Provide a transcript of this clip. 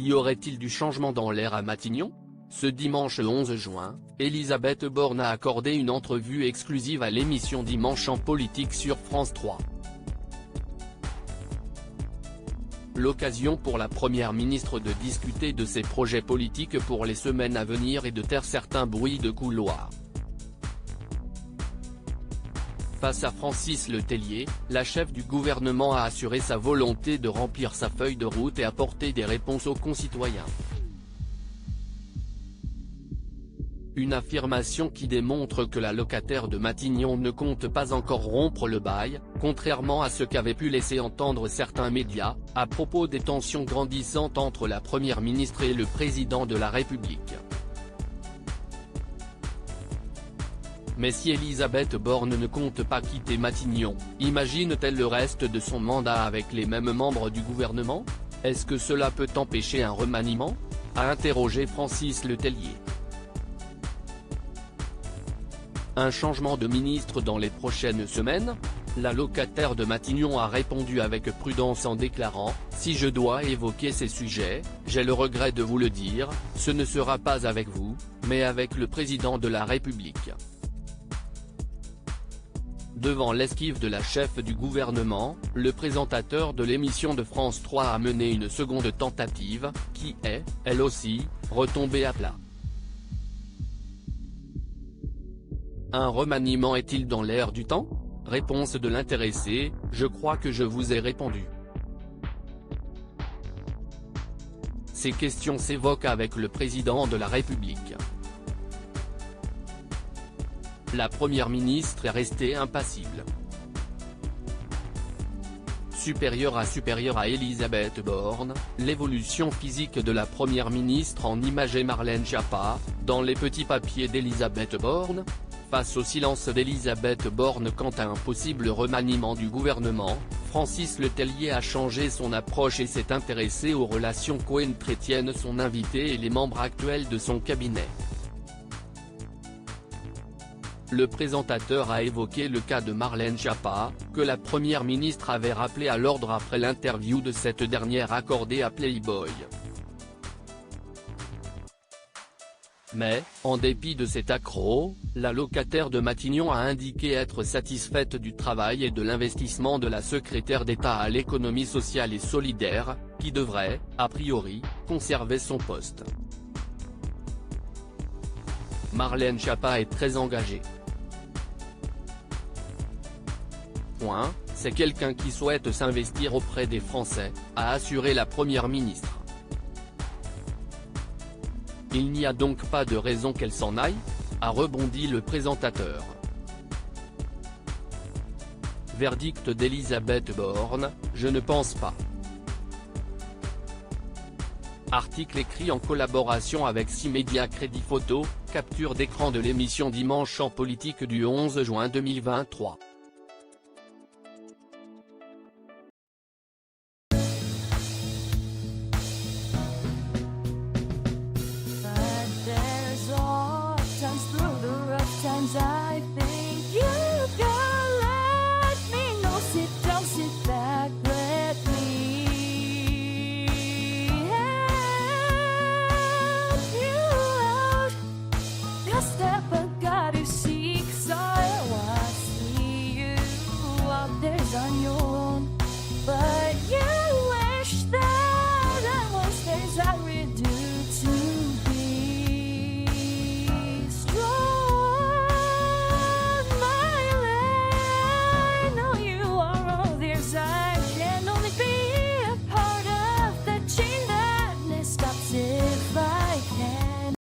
Y aurait-il du changement dans l'air à Matignon ? Ce dimanche 11 juin, Elisabeth Borne a accordé une entrevue exclusive à l'émission Dimanche en politique sur France 3. L'occasion pour la première ministre de discuter de ses projets politiques pour les semaines à venir et de taire certains bruits de couloir. Face à Francis Letellier, la chef du gouvernement a assuré sa volonté de remplir sa feuille de route et apporter des réponses aux concitoyens. Une affirmation qui démontre que la locataire de Matignon ne compte pas encore rompre le bail, contrairement à ce qu'avaient pu laisser entendre certains médias, à propos des tensions grandissantes entre la première ministre et le président de la République. Mais si Elisabeth Borne ne compte pas quitter Matignon, imagine-t-elle le reste de son mandat avec les mêmes membres du gouvernement ? Est-ce que cela peut empêcher un remaniement ? A interrogé Francis Letellier. Un changement de ministre dans les prochaines semaines ? La locataire de Matignon a répondu avec prudence en déclarant « Si je dois évoquer ces sujets, j'ai le regret de vous le dire, ce ne sera pas avec vous, mais avec le président de la République ». Devant l'esquive de la chef du gouvernement, le présentateur de l'émission de France 3 a mené une seconde tentative, qui est, elle aussi, retombée à plat. Un remaniement est-il dans l'air du temps ? Réponse de l'intéressé, je crois que je vous ai répondu. Ces questions s'évoquent avec le président de la République. La première ministre est restée impassible. Supérieure à Elisabeth Borne, l'évolution physique de la première ministre en imageait Marlène Schiappa, dans les petits papiers d'Elisabeth Borne. Face au silence d'Elisabeth Borne quant à un possible remaniement du gouvernement, Francis Letellier a changé son approche et s'est intéressé aux relations qu'entretiennent son invité et les membres actuels de son cabinet. Le présentateur a évoqué le cas de Marlène Schiappa, que la première ministre avait rappelé à l'ordre après l'interview de cette dernière accordée à Playboy. Mais, en dépit de cet accroc, la locataire de Matignon a indiqué être satisfaite du travail et de l'investissement de la secrétaire d'État à l'économie sociale et solidaire, qui devrait, a priori, conserver son poste. Marlène Schiappa est très engagée. C'est quelqu'un qui souhaite s'investir auprès des Français, a assuré la première ministre. Il n'y a donc pas de raison qu'elle s'en aille ? A rebondi le présentateur. Verdict d'Elisabeth Borne, je ne pense pas. Article écrit en collaboration avec 6 médias Crédit Photo, capture d'écran de l'émission Dimanche en politique du 11 juin 2023.